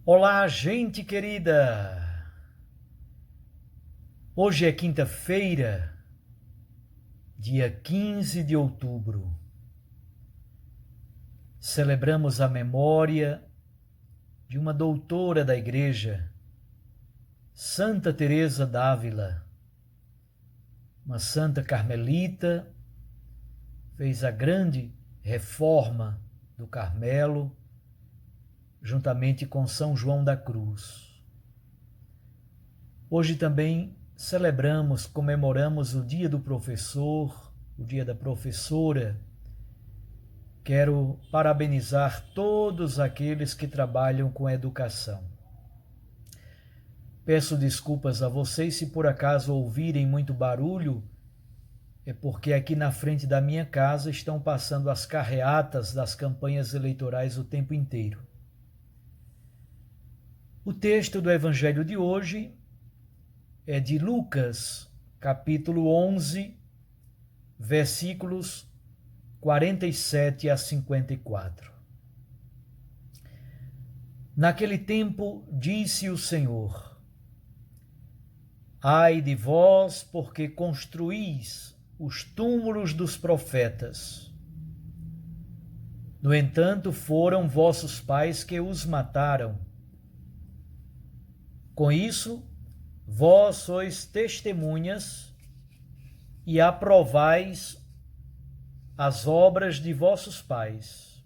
Olá, gente querida! Hoje é quinta-feira, dia 15 de outubro. Celebramos a memória de uma doutora da Igreja, Santa Teresa d'Ávila, uma santa carmelita, fez a grande reforma do Carmelo, juntamente com São João da Cruz. Hoje também comemoramos o Dia do Professor, o Dia da Professora. Quero parabenizar todos aqueles que trabalham com educação. Peço desculpas a vocês se por acaso ouvirem muito barulho, é porque aqui na frente da minha casa estão passando as carreatas das campanhas eleitorais o tempo inteiro. O texto do Evangelho de hoje é de Lucas, capítulo 11, versículos 47 a 54. Naquele tempo disse o Senhor: Ai de vós, porque construís os túmulos dos profetas. No entanto, foram vossos pais que os mataram. Com isso, vós sois testemunhas e aprovais as obras de vossos pais.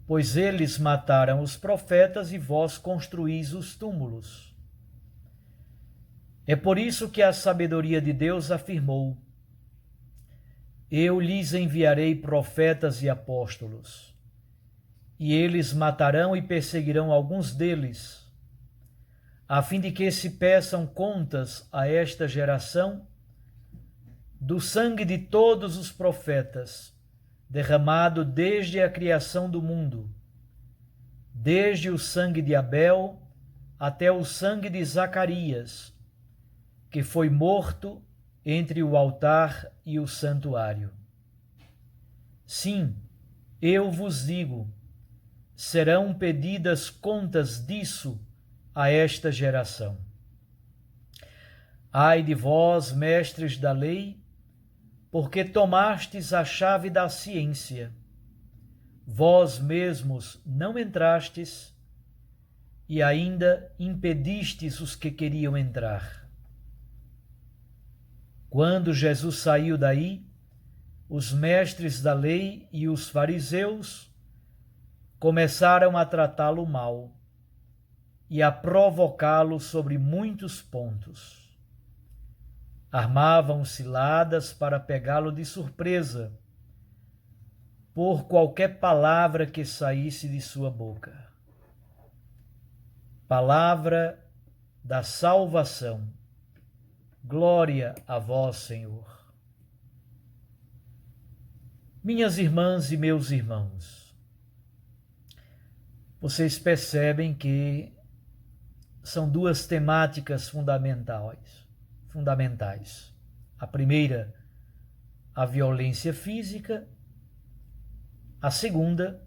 Pois eles mataram os profetas e vós construís os túmulos. É por isso que a sabedoria de Deus afirmou: Eu lhes enviarei profetas e apóstolos, e eles matarão e perseguirão alguns deles, a fim de que se peçam contas a esta geração do sangue de todos os profetas, derramado desde a criação do mundo, desde o sangue de Abel até o sangue de Zacarias, que foi morto entre o altar e o santuário. Sim, eu vos digo, serão pedidas contas disso a esta geração. Ai de vós, mestres da lei, porque tomastes a chave da ciência. Vós mesmos não entrastes e ainda impedistes os que queriam entrar. Quando Jesus saiu daí, os mestres da lei e os fariseus começaram a tratá-lo mal e a provocá-lo sobre muitos pontos. Armavam ciladas para pegá-lo de surpresa, por qualquer palavra que saísse de sua boca. Palavra da salvação. Glória a vós, Senhor. Minhas irmãs e meus irmãos, vocês percebem que são duas temáticas fundamentais. A primeira, a violência física. A segunda,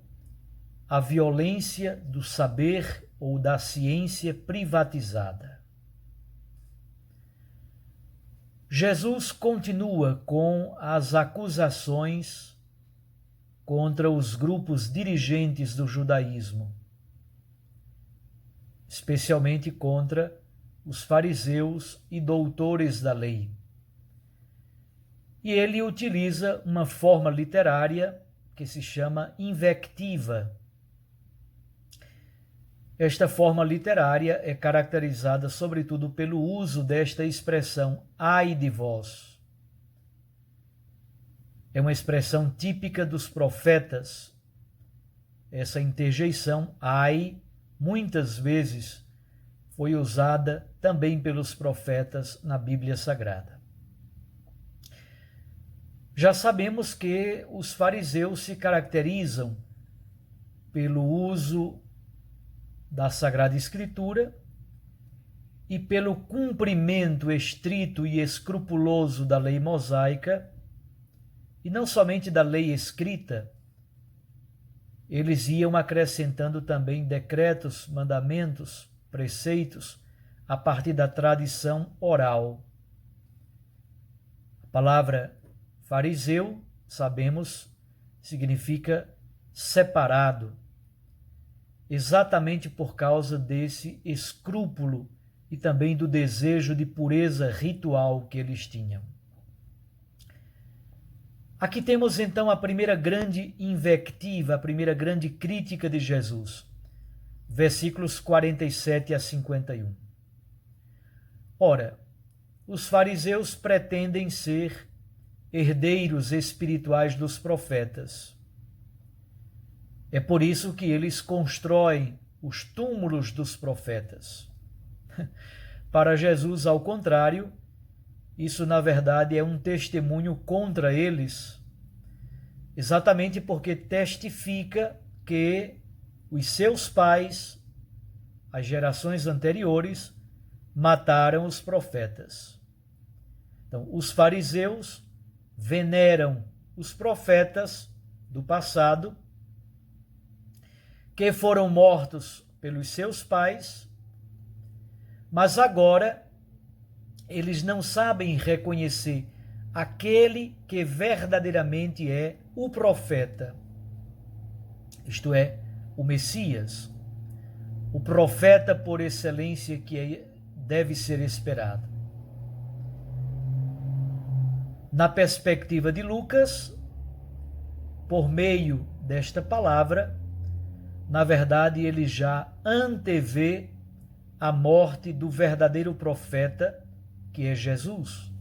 a violência do saber ou da ciência privatizada. Jesus continua com as acusações contra os grupos dirigentes do judaísmo, especialmente contra os fariseus e doutores da lei. E ele utiliza uma forma literária que se chama invectiva. Esta forma literária é caracterizada sobretudo pelo uso desta expressão ai de vós. É uma expressão típica dos profetas. Essa interjeição ai muitas vezes foi usada também pelos profetas na Bíblia Sagrada. Já sabemos que os fariseus se caracterizam pelo uso da Sagrada Escritura e pelo cumprimento estrito e escrupuloso da lei mosaica, e não somente da lei escrita. eles iam acrescentando também decretos, mandamentos, preceitos, a partir da tradição oral. A palavra fariseu, sabemos, significa separado, exatamente por causa desse escrúpulo e também do desejo de pureza ritual que eles tinham. Aqui temos então a primeira grande invectiva, a primeira grande crítica de Jesus, versículos 47 a 51. Ora, os fariseus pretendem ser herdeiros espirituais dos profetas. É por isso que eles constroem os túmulos dos profetas. Para Jesus, ao contrário, isso na verdade é um testemunho contra eles, exatamente porque testifica que os seus pais, as gerações anteriores, mataram os profetas. Então, os fariseus veneram os profetas do passado, que foram mortos pelos seus pais, mas agora eles não sabem reconhecer aquele que verdadeiramente é o profeta, isto é, o Messias, o profeta por excelência que deve ser esperado. Na perspectiva de Lucas, por meio desta palavra, na verdade, ele já antevê a morte do verdadeiro profeta, que é Jesus,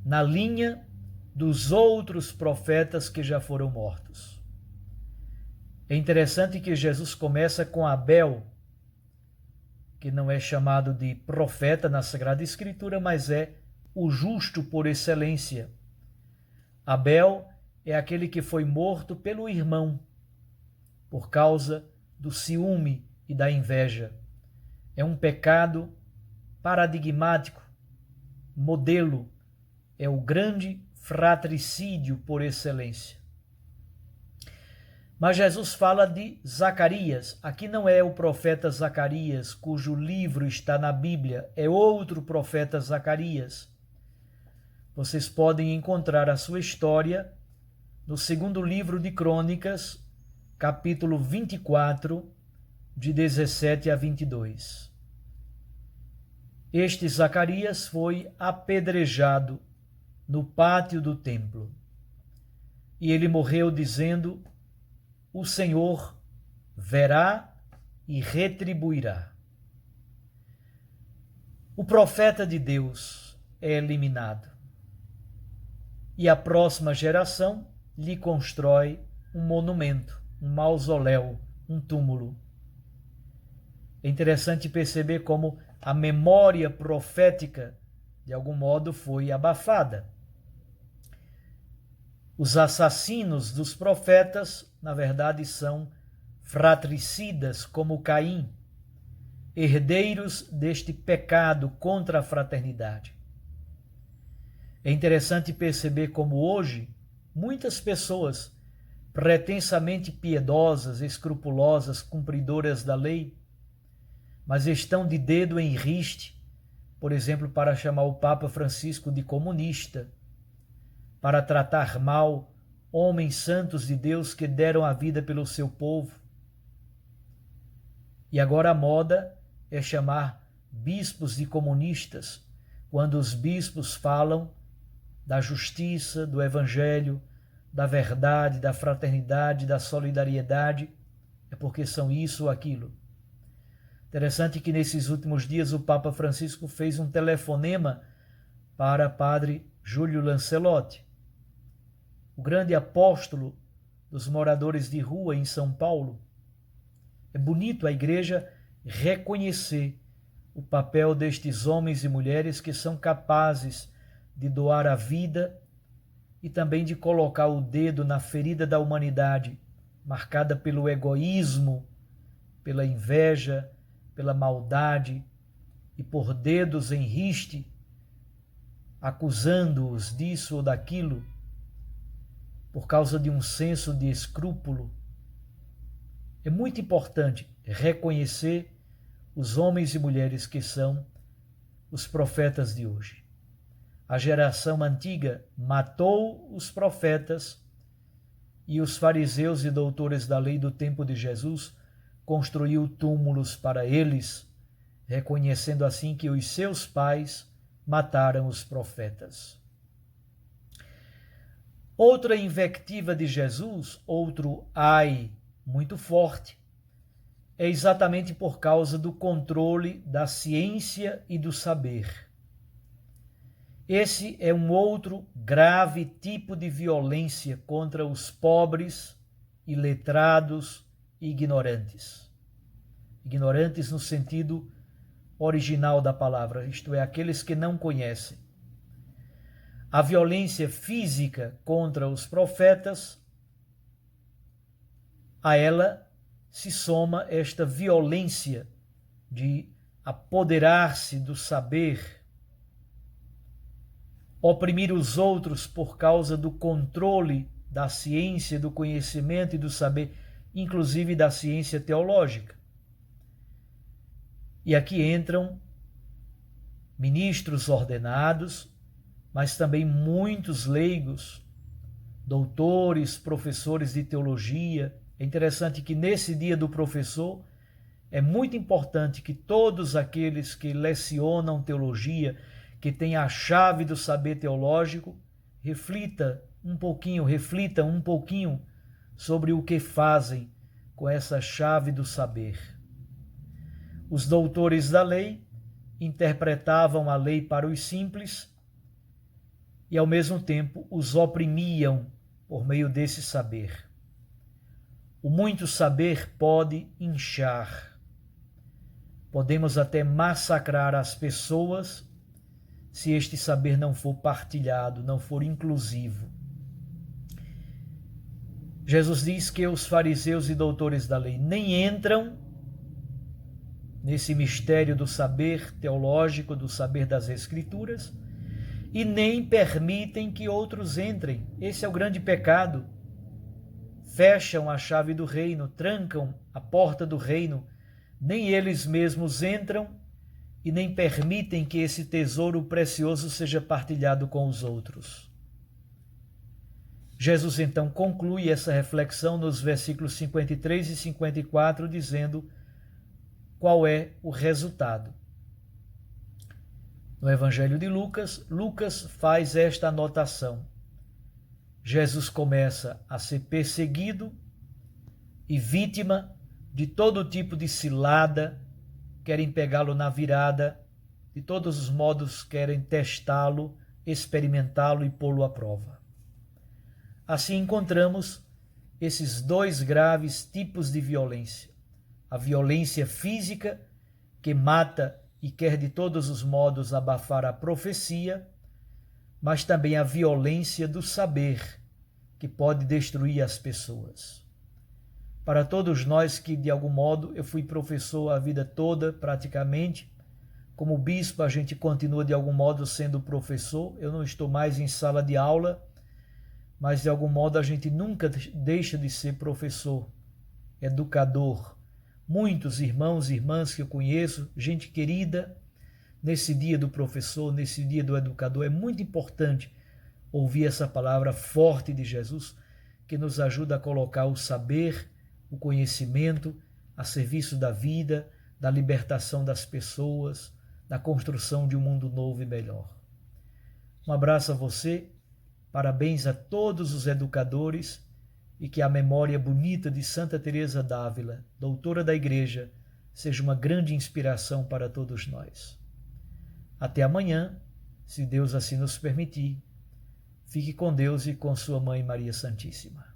na linha dos outros profetas que já foram mortos. É interessante que Jesus começa com Abel, que não é chamado de profeta na Sagrada Escritura, mas é o justo por excelência. Abel é aquele que foi morto pelo irmão, por causa do ciúme e da inveja. É um pecado paradigmático, modelo, é o grande fratricídio por excelência. Mas Jesus fala de Zacarias. Aqui não é o profeta Zacarias, cujo livro está na Bíblia, é outro profeta Zacarias. Vocês podem encontrar a sua história no segundo livro de Crônicas, capítulo 24, de 17 a 22. Este Zacarias foi apedrejado no pátio do templo. E ele morreu dizendo: o Senhor verá e retribuirá. O profeta de Deus é eliminado. E a próxima geração lhe constrói um monumento, um mausoléu, um túmulo. É interessante perceber como a memória profética, de algum modo, foi abafada. Os assassinos dos profetas, na verdade, são fratricidas como Caim, herdeiros deste pecado contra a fraternidade. É interessante perceber como hoje muitas pessoas pretensamente piedosas, escrupulosas, cumpridoras da lei, mas estão de dedo em riste, por exemplo, para chamar o Papa Francisco de comunista, para tratar mal homens santos de Deus que deram a vida pelo seu povo. E agora a moda é chamar bispos de comunistas, quando os bispos falam da justiça, do evangelho, da verdade, da fraternidade, da solidariedade, é porque são isso ou aquilo. Interessante que nesses últimos dias o Papa Francisco fez um telefonema para Padre Júlio Lancelotti, o grande apóstolo dos moradores de rua em São Paulo. É bonito a igreja reconhecer o papel destes homens e mulheres que são capazes de doar a vida e também de colocar o dedo na ferida da humanidade, marcada pelo egoísmo, pela inveja, pela maldade e por dedos em riste, acusando-os disso ou daquilo, por causa de um senso de escrúpulo. É muito importante reconhecer os homens e mulheres que são os profetas de hoje. A geração antiga matou os profetas e os fariseus e doutores da lei do tempo de Jesus construiu túmulos para eles, reconhecendo assim que os seus pais mataram os profetas. Outra invectiva de Jesus, outro ai muito forte, é exatamente por causa do controle da ciência e do saber. Esse é um outro grave tipo de violência contra os pobres, iletrados e ignorantes. Ignorantes no sentido original da palavra, isto é, aqueles que não conhecem. A violência física contra os profetas, a ela se soma esta violência de apoderar-se do saber, oprimir os outros por causa do controle da ciência, do conhecimento e do saber, inclusive da ciência teológica. E aqui entram ministros ordenados, mas também muitos leigos, doutores, professores de teologia. É interessante que nesse dia do professor é muito importante que todos aqueles que lecionam teologia, que têm a chave do saber teológico, reflitam um pouquinho sobre o que fazem com essa chave do saber. Os doutores da lei interpretavam a lei para os simples e, ao mesmo tempo, os oprimiam por meio desse saber. O muito saber pode inchar. Podemos até massacrar as pessoas se este saber não for partilhado, não for inclusivo. Jesus diz que os fariseus e doutores da lei nem entram nesse mistério do saber teológico, do saber das Escrituras, e nem permitem que outros entrem. Esse é o grande pecado. Fecham a chave do reino, trancam a porta do reino, nem eles mesmos entram e nem permitem que esse tesouro precioso seja partilhado com os outros. Jesus então conclui essa reflexão nos versículos 53 e 54, dizendo qual é o resultado. No Evangelho de Lucas, Lucas faz esta anotação. Jesus começa a ser perseguido e vítima de todo tipo de cilada, querem pegá-lo na virada, de todos os modos querem testá-lo, experimentá-lo e pô-lo à prova. Assim encontramos esses dois graves tipos de violência. A violência física, que mata e quer de todos os modos abafar a profecia, mas também a violência do saber, que pode destruir as pessoas. Para todos nós que, de algum modo, eu fui professor a vida toda, praticamente, como bispo a gente continua, de algum modo, sendo professor. Eu não estou mais em sala de aula, mas, de algum modo, a gente nunca deixa de ser professor, educador. Muitos irmãos e irmãs que eu conheço, gente querida, nesse dia do professor, nesse dia do educador, é muito importante ouvir essa palavra forte de Jesus, que nos ajuda a colocar o saber, o conhecimento a serviço da vida, da libertação das pessoas, da construção de um mundo novo e melhor. Um abraço a você, parabéns a todos os educadores e que a memória bonita de Santa Teresa d'Ávila, doutora da Igreja, seja uma grande inspiração para todos nós. Até amanhã, se Deus assim nos permitir. Fique com Deus e com sua Mãe Maria Santíssima.